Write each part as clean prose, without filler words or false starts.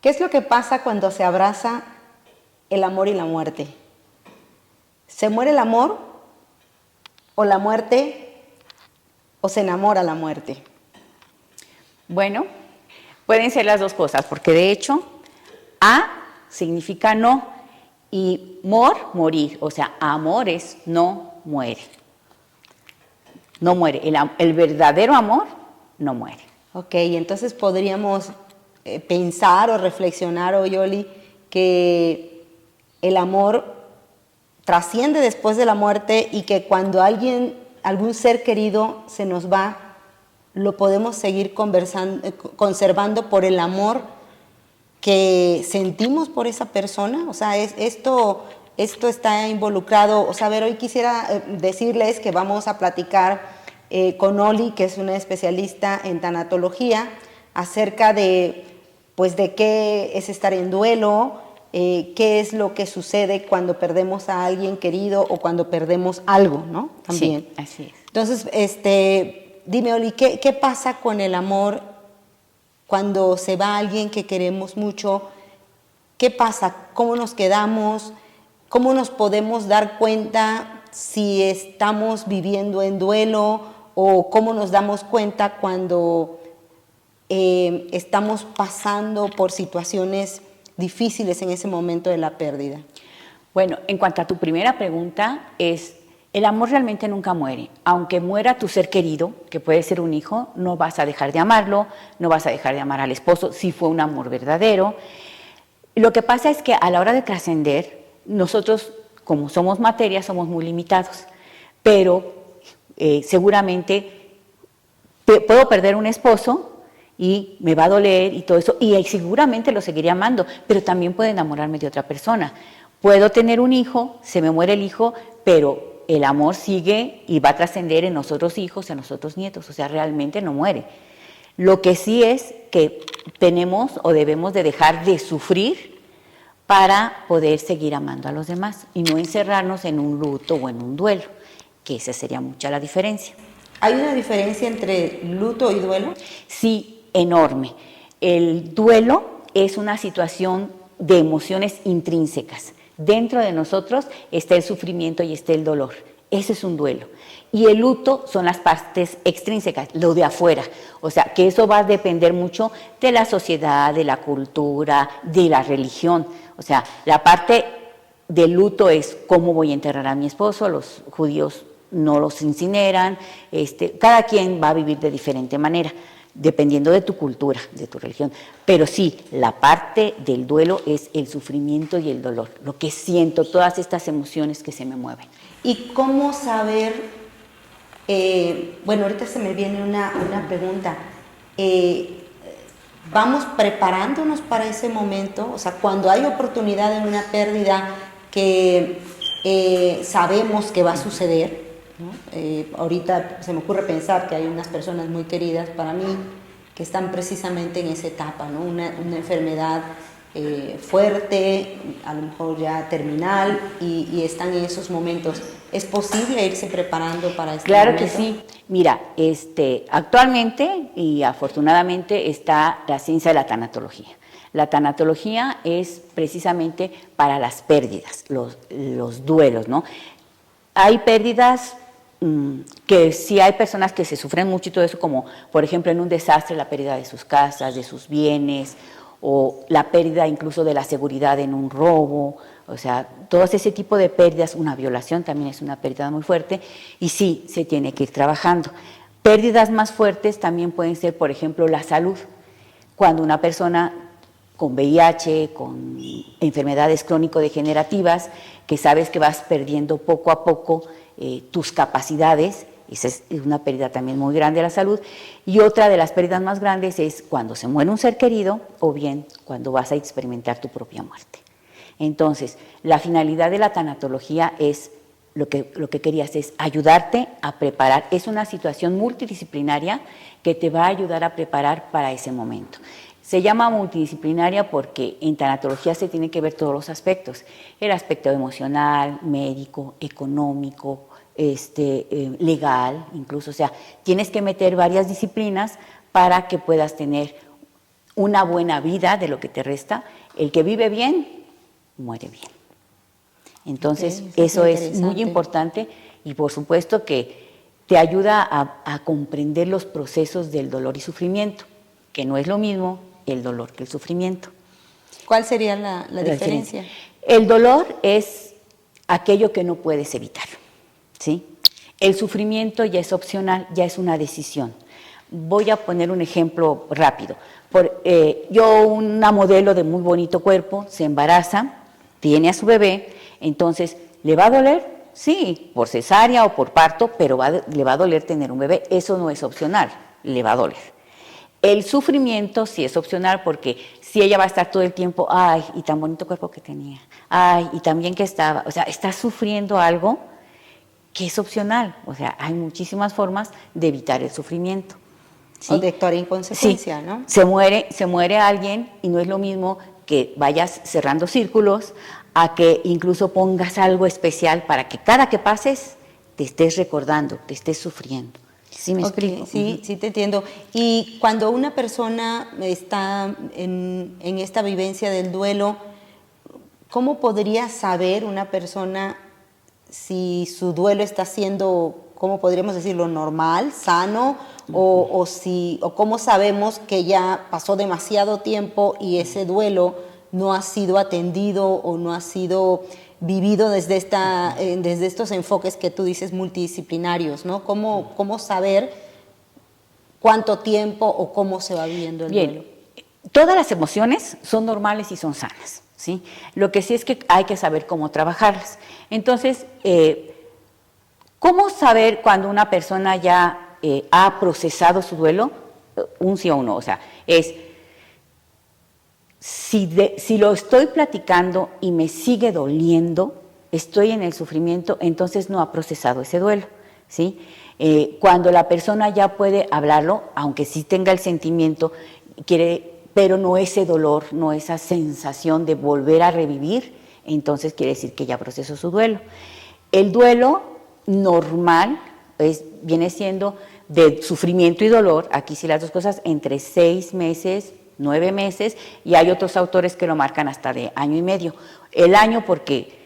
¿Qué es lo que pasa cuando se abraza el amor y la muerte? ¿Se muere el amor o la muerte o se enamora la muerte? Bueno, pueden ser las dos cosas, porque de hecho, a significa no y morir, o sea, amor es no muere. No muere, el verdadero amor no muere. Ok, entonces podríamos pensar o reflexionar, Oyoli, que el amor trasciende después de la muerte y que cuando algún ser querido se nos va, lo podemos seguir conservando por el amor que sentimos por esa persona. O sea, esto está involucrado. O sea, a ver, hoy quisiera decirles que vamos a platicar con Oli, que es una especialista en tanatología, acerca de, pues, de qué es estar en duelo, qué es lo que sucede cuando perdemos a alguien querido o cuando perdemos algo, ¿no? También. Sí, así es. Entonces, dime, Oli, ¿qué pasa con el amor cuando se va alguien que queremos mucho? ¿Qué pasa? ¿Cómo nos quedamos? ¿Cómo nos podemos dar cuenta si estamos viviendo en duelo? ¿O cómo nos damos cuenta cuando estamos pasando por situaciones difíciles en ese momento de la pérdida? Bueno, en cuanto a tu primera pregunta, el amor realmente nunca muere. Aunque muera tu ser querido, que puede ser un hijo, no vas a dejar de amarlo, no vas a dejar de amar al esposo si fue un amor verdadero. Lo que pasa es que a la hora de trascender, nosotros, como somos materia, somos muy limitados, pero seguramente puedo perder un esposo y me va a doler y todo eso, y seguramente lo seguiré amando, pero también puedo enamorarme de otra persona. Puedo tener un hijo, se me muere el hijo, pero el amor sigue y va a trascender en nosotros hijos, en nosotros nietos, o sea, realmente no muere. Lo que sí es que tenemos o debemos de dejar de sufrir para poder seguir amando a los demás y no encerrarnos en un luto o en un duelo, que esa sería mucha la diferencia. ¿Hay una diferencia entre luto y duelo? Sí, enorme. El duelo es una situación de emociones intrínsecas. Dentro de nosotros está el sufrimiento y está el dolor. Ese es un duelo. Y el luto son las partes extrínsecas, lo de afuera. O sea, que eso va a depender mucho de la sociedad, de la cultura, de la religión. O sea, la parte del luto es cómo voy a enterrar a mi esposo. Los judíos no los incineran. Cada quien va a vivir de diferente manera, dependiendo de tu cultura, de tu religión. Pero sí, la parte del duelo es el sufrimiento y el dolor, lo que siento, todas estas emociones que se me mueven. ¿Y cómo saber? Bueno, ahorita se me viene una pregunta. ¿Vamos preparándonos para ese momento? O sea, cuando hay oportunidad en una pérdida que sabemos que va a suceder, ¿no? Ahorita se me ocurre pensar que hay unas personas muy queridas para mí que están precisamente en esa etapa, ¿no? Una enfermedad fuerte, a lo mejor ya terminal, y están en esos momentos. ¿Es posible irse preparando para este Claro momento? que sí. Mira, actualmente y afortunadamente está la ciencia de la tanatología. La tanatología es precisamente para las pérdidas, los duelos, ¿no? Hay pérdidas que sí hay personas que se sufren mucho y todo eso, como por ejemplo en un desastre, la pérdida de sus casas, de sus bienes, o la pérdida incluso de la seguridad en un robo. O sea, todo ese tipo de pérdidas, una violación también es una pérdida muy fuerte, y sí, se tiene que ir trabajando. Pérdidas más fuertes también pueden ser, por ejemplo, la salud. Cuando una persona con VIH, con enfermedades crónico-degenerativas, que sabes que vas perdiendo poco a poco tus capacidades, esa es una pérdida también muy grande de la salud. Y otra de las pérdidas más grandes es cuando se muere un ser querido o bien cuando vas a experimentar tu propia muerte. Entonces, la finalidad de la tanatología es, lo que querías es ayudarte a preparar. Es una situación multidisciplinaria que te va a ayudar a preparar para ese momento. Se llama multidisciplinaria porque en tanatología se tienen que ver todos los aspectos. El aspecto emocional, médico, económico, legal, incluso. O sea, tienes que meter varias disciplinas para que puedas tener una buena vida de lo que te resta. El que vive bien, muere bien. Entonces, eso es muy importante y por supuesto que te ayuda a comprender los procesos del dolor y sufrimiento, que no es lo mismo el dolor que el sufrimiento. ¿Cuál sería la diferencia? El dolor es aquello que no puedes evitar, ¿sí? El sufrimiento ya es opcional, ya es una decisión. Voy a poner un ejemplo rápido. Yo, una modelo de muy bonito cuerpo, se embaraza, tiene a su bebé, entonces, ¿le va a doler? Sí, por cesárea o por parto, pero le va a doler tener un bebé. Eso no es opcional, le va a doler. El sufrimiento sí es opcional porque si ella va a estar todo el tiempo, ay, y tan bonito cuerpo que tenía, ay, y también que estaba, o sea, está sufriendo algo que es opcional. O sea, hay muchísimas formas de evitar el sufrimiento. ¿Sí? O de actuar en consecuencia, sí. ¿no? Se muere alguien y no es lo mismo que vayas cerrando círculos a que incluso pongas algo especial para que cada que pases te estés recordando, te estés sufriendo. ¿Sí me explico? Sí, sí te entiendo. Y cuando una persona está en esta vivencia del duelo, ¿cómo podría saber una persona si su duelo está siendo, cómo podríamos decirlo, normal, sano, o cómo sabemos que ya pasó demasiado tiempo y ese duelo no ha sido atendido o no ha sido vivido desde estos enfoques que tú dices multidisciplinarios, ¿no? ¿Cómo saber cuánto tiempo o cómo se va viviendo el duelo? Todas las emociones son normales y son sanas, ¿sí? Lo que sí es que hay que saber cómo trabajarlas. Entonces, ¿cómo saber cuando una persona ya ha procesado su duelo? Un sí o un no, o sea, es si lo estoy platicando y me sigue doliendo, estoy en el sufrimiento, entonces no ha procesado ese duelo, ¿sí? Cuando la persona ya puede hablarlo, aunque sí tenga el sentimiento, pero no ese dolor, no esa sensación de volver a revivir, entonces quiere decir que ya procesó su duelo. El duelo normal viene siendo de sufrimiento y dolor, aquí sí las dos cosas, entre 6 meses, 9 meses, y hay otros autores que lo marcan hasta de año y medio. El año porque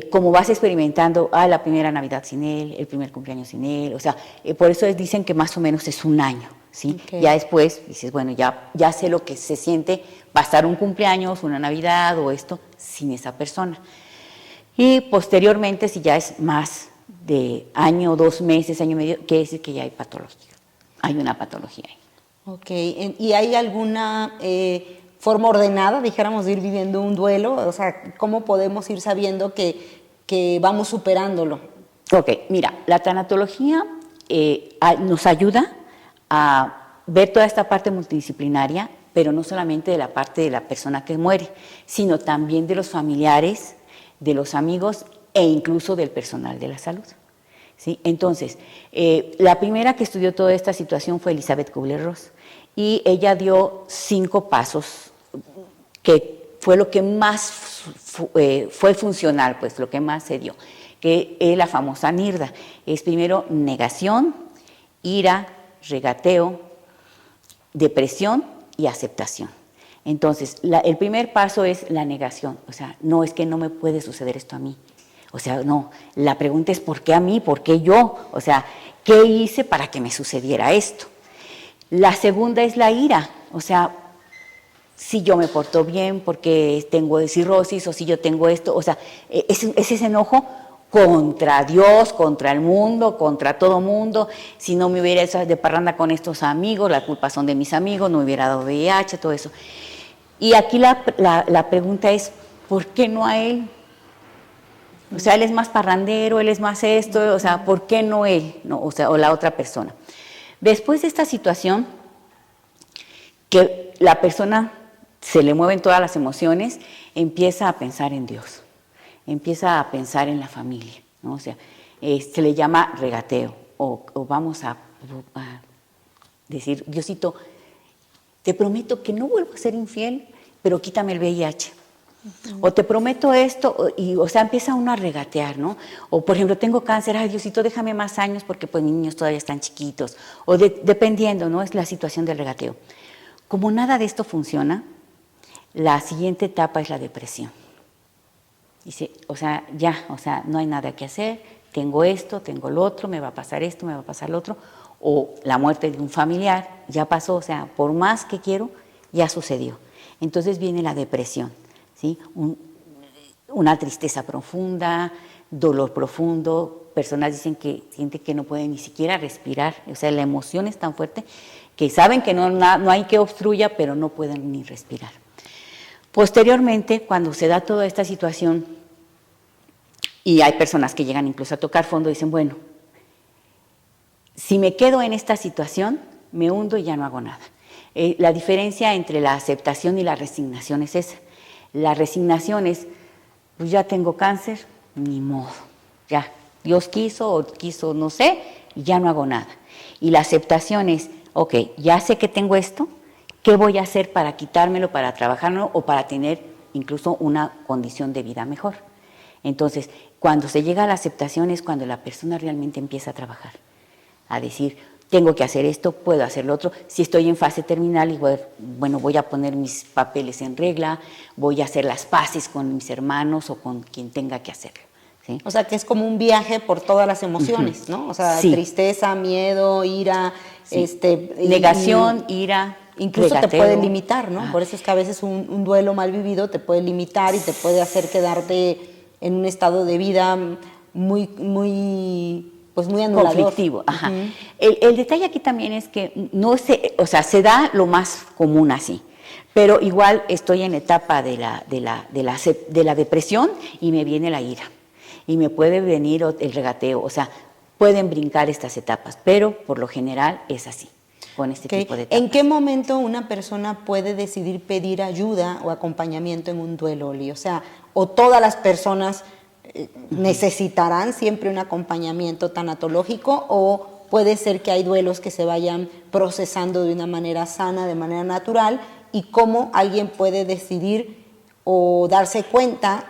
como vas experimentando, la primera Navidad sin él, el primer cumpleaños sin él, o sea, por eso dicen que más o menos es un año, ¿sí? Okay. Ya después dices, bueno, ya sé lo que se siente pasar un cumpleaños, una Navidad o esto sin esa persona. Y posteriormente, si ya es más de año, 2 meses, año y medio, quiere decir que ya hay patología, hay una patología ahí. Ok, ¿y hay alguna forma ordenada, dijéramos, de ir viviendo un duelo? O sea, ¿cómo podemos ir sabiendo que vamos superándolo? Ok, mira, la tanatología nos ayuda a ver toda esta parte multidisciplinaria, pero no solamente de la parte de la persona que muere, sino también de los familiares, de los amigos e incluso del personal de la salud. ¿Sí? Entonces, la primera que estudió toda esta situación fue Elizabeth Kubler-Ross y ella dio 5 pasos que fue lo que más fue funcional, pues lo que más se dio, que es la famosa NIRDA. Es primero negación, ira, regateo, depresión y aceptación. Entonces, el primer paso es la negación, o sea, no es que no me puede suceder esto a mí. O sea, no, la pregunta es ¿por qué a mí? ¿Por qué yo? O sea, ¿qué hice para que me sucediera esto? La segunda es la ira, o sea, si yo me porto bien porque tengo cirrosis o si yo tengo esto, o sea, es ese enojo contra Dios, contra el mundo, contra todo mundo. Si no me hubiera hecho de parranda con estos amigos, la culpa son de mis amigos, no me hubiera dado VIH, todo eso. Y aquí la pregunta es, ¿por qué no a él? O sea, él es más parrandero, él es más esto, o sea, ¿por qué no él? No, o sea, o la otra persona. Después de esta situación, que la persona se le mueven todas las emociones, empieza a pensar en Dios, empieza a pensar en la familia, ¿no? O sea, se le llama regateo, o vamos a decir, Diosito, te prometo que no vuelvo a ser infiel, pero quítame el VIH. O te prometo esto, o sea, empieza uno a regatear, ¿no? O, por ejemplo, tengo cáncer, ay, Diosito, déjame más años porque pues mis niños todavía están chiquitos. O dependiendo, ¿no? Es la situación del regateo. como nada de esto funciona, la siguiente etapa es la depresión. Dice, o sea, ya, o sea, no hay nada que hacer, tengo esto, tengo lo otro, me va a pasar esto, me va a pasar lo otro, o la muerte de un familiar, ya pasó, o sea, por más que quiero, ya sucedió. Entonces viene la depresión, ¿sí? Una tristeza profunda, dolor profundo, personas dicen que sienten que no pueden ni siquiera respirar, o sea, la emoción es tan fuerte que saben que no hay que obstruya, pero no pueden ni respirar. Posteriormente, cuando se da toda esta situación, y hay personas que llegan incluso a tocar fondo, dicen, bueno, si me quedo en esta situación, me hundo y ya no hago nada. La diferencia entre la aceptación y la resignación es esa. La resignación es, pues ya tengo cáncer, ni modo, ya, Dios quiso o quiso, no sé, y ya no hago nada. Y la aceptación es, ok, ya sé que tengo esto, ¿qué voy a hacer para quitármelo, para trabajarlo o para tener incluso una condición de vida mejor? Entonces, cuando se llega a la aceptación es cuando la persona realmente empieza a trabajar, a decir, tengo que hacer esto, puedo hacer lo otro. Si estoy en fase terminal, igual, bueno, voy a poner mis papeles en regla, voy a hacer las paces con mis hermanos o con quien tenga que hacerlo. ¿Sí? O sea, que es como un viaje por todas las emociones, ¿no? O sea, sí. Tristeza, miedo, ira, sí. Negación, y ira, incluso regateo. Te puede limitar, ¿no? Por eso es que a veces un duelo mal vivido te puede limitar y te puede hacer quedarte en un estado de vida muy anulador. Conflictivo, ajá. El detalle aquí también es que no se da lo más común así, pero igual estoy en etapa de la depresión y me viene la ira y me puede venir el regateo, o sea, pueden brincar estas etapas, pero por lo general es así, con este tipo de etapas. ¿En qué momento una persona puede decidir pedir ayuda o acompañamiento en un duelo, Oli? O sea, o todas las personas necesitarán siempre un acompañamiento tanatológico, o puede ser que hay duelos que se vayan procesando de una manera sana, de manera natural, y cómo alguien puede decidir o darse cuenta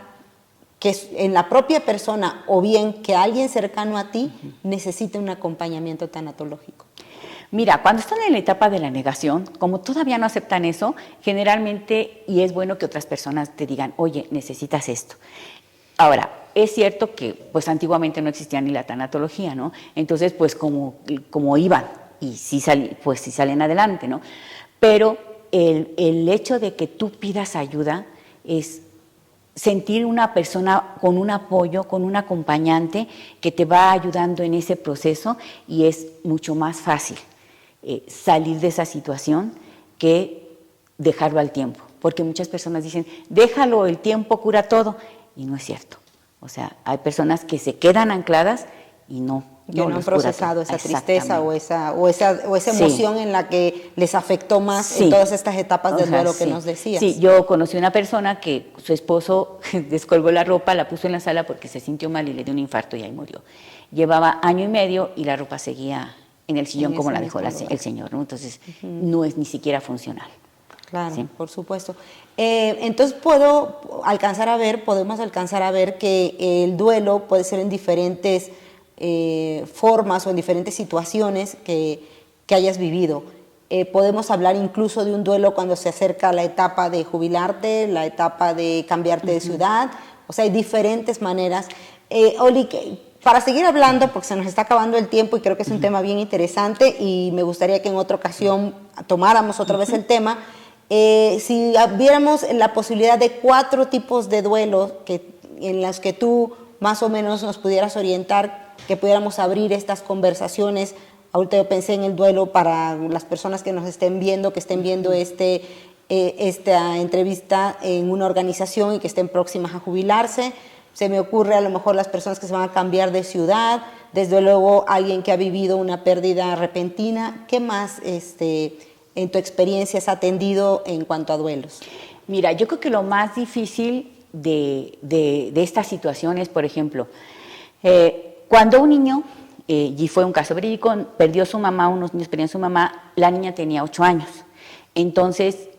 que en la propia persona o bien que alguien cercano a ti necesita un acompañamiento tanatológico. Mira, cuando están en la etapa de la negación, como todavía no aceptan eso, generalmente, y es bueno que otras personas te digan, oye, necesitas esto. Ahora, es cierto que pues antiguamente no existía ni la tanatología, ¿no? Entonces, pues como iban, y sí salen adelante, ¿no? Pero el hecho de que tú pidas ayuda es sentir una persona con un apoyo, con un acompañante que te va ayudando en ese proceso, y es mucho más fácil salir de esa situación que dejarlo al tiempo. Porque muchas personas dicen, déjalo, el tiempo cura todo. Y no es cierto. O sea, hay personas que se quedan ancladas y no han procesado esa tristeza o esa emoción en la que les afectó más en todas estas etapas del duelo que nos decías. Sí, yo conocí una persona que su esposo descolgó la ropa, la puso en la sala porque se sintió mal y le dio un infarto y ahí murió. Llevaba 1 año y medio y la ropa seguía en el sillón como la dejó el señor, ¿no? Entonces, no es ni siquiera funcional. Claro, ¿sí? Por supuesto. Entonces podemos alcanzar a ver que el duelo puede ser en diferentes formas o en diferentes situaciones que hayas vivido. Podemos hablar incluso de un duelo cuando se acerca la etapa de jubilarte, la etapa de cambiarte de ciudad. O sea, hay diferentes maneras. Oli, para seguir hablando, porque se nos está acabando el tiempo y creo que es un tema bien interesante y me gustaría que en otra ocasión tomáramos otra vez el tema. Si viéramos la posibilidad de 4 tipos de duelos en los que tú más o menos nos pudieras orientar, que pudiéramos abrir estas conversaciones. Ahorita yo pensé en el duelo para las personas que nos estén viendo, esta entrevista en una organización y que estén próximas a jubilarse. Se me ocurre a lo mejor las personas que se van a cambiar de ciudad, desde luego alguien que ha vivido una pérdida repentina. ¿Qué más en tu experiencia has atendido en cuanto a duelos? Mira, yo creo que lo más difícil de esta situación es, por ejemplo, cuando un niño, y fue un caso verídico, perdió su mamá, unos niños perdieron su mamá, la niña tenía 8 años. Entonces,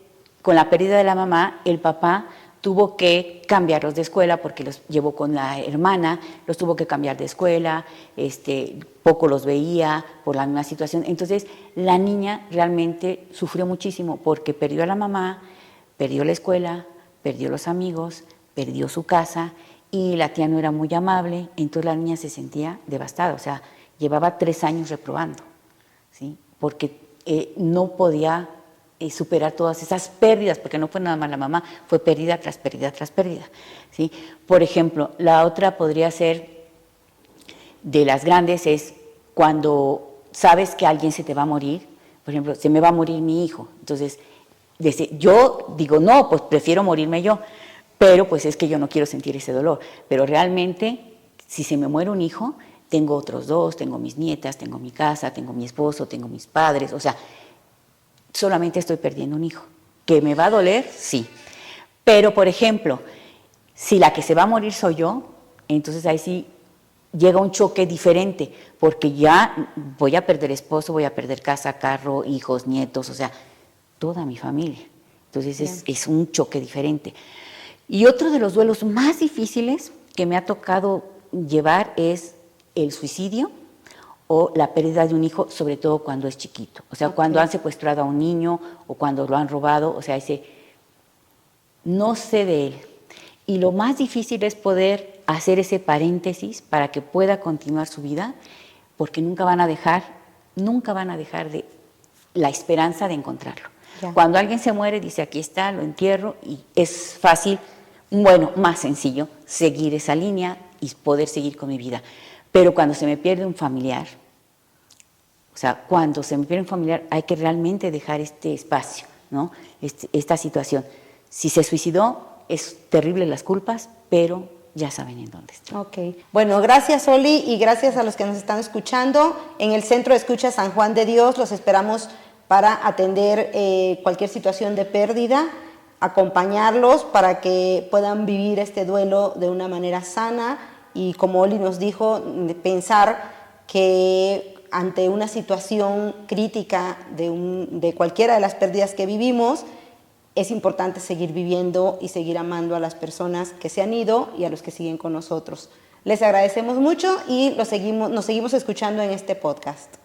con la pérdida de la mamá, el papá tuvo que cambiarlos de escuela porque los llevó con la hermana, los tuvo que cambiar de escuela, poco los veía por la misma situación. Entonces, la niña realmente sufrió muchísimo porque perdió a la mamá, perdió la escuela, perdió los amigos, perdió su casa y la tía no era muy amable, entonces la niña se sentía devastada, o sea, llevaba 3 años reprobando, ¿sí? Porque no podía superar todas esas pérdidas, porque no fue nada más la mamá, fue pérdida tras pérdida tras pérdida, ¿sí? Por ejemplo, la otra podría ser, de las grandes, es cuando sabes que alguien se te va a morir, por ejemplo, se me va a morir mi hijo, entonces yo digo, no, pues prefiero morirme yo, pero pues es que yo no quiero sentir ese dolor, pero realmente, si se me muere un hijo, tengo otros 2, tengo mis nietas, tengo mi casa, tengo mi esposo, tengo mis padres, o sea, solamente estoy perdiendo un hijo. ¿Que me va a doler? Sí. Pero, por ejemplo, si la que se va a morir soy yo, entonces ahí sí llega un choque diferente, porque ya voy a perder esposo, voy a perder casa, carro, hijos, nietos, o sea, toda mi familia. Entonces es un choque diferente. Y otro de los duelos más difíciles que me ha tocado llevar es el suicidio o la pérdida de un hijo, sobre todo cuando es chiquito. O sea, cuando han secuestrado a un niño o cuando lo han robado, o sea, no sé de él. Y lo más difícil es poder hacer ese paréntesis para que pueda continuar su vida, porque nunca van a dejar de la esperanza de encontrarlo. Ya. Cuando alguien se muere, dice, aquí está, lo entierro, y es fácil, bueno, más sencillo, seguir esa línea y poder seguir con mi vida. Pero cuando se me pierde un familiar, hay que realmente dejar este espacio, ¿no? Esta situación. Si se suicidó, es terrible las culpas, pero ya saben en dónde está. Ok. Bueno, gracias, Oli, y gracias a los que nos están escuchando. En el Centro de Escucha San Juan de Dios los esperamos para atender cualquier situación de pérdida, acompañarlos para que puedan vivir este duelo de una manera sana y, como Oli nos dijo, pensar que ante una situación crítica de cualquiera de las pérdidas que vivimos, es importante seguir viviendo y seguir amando a las personas que se han ido y a los que siguen con nosotros. Les agradecemos mucho y nos seguimos escuchando en este podcast.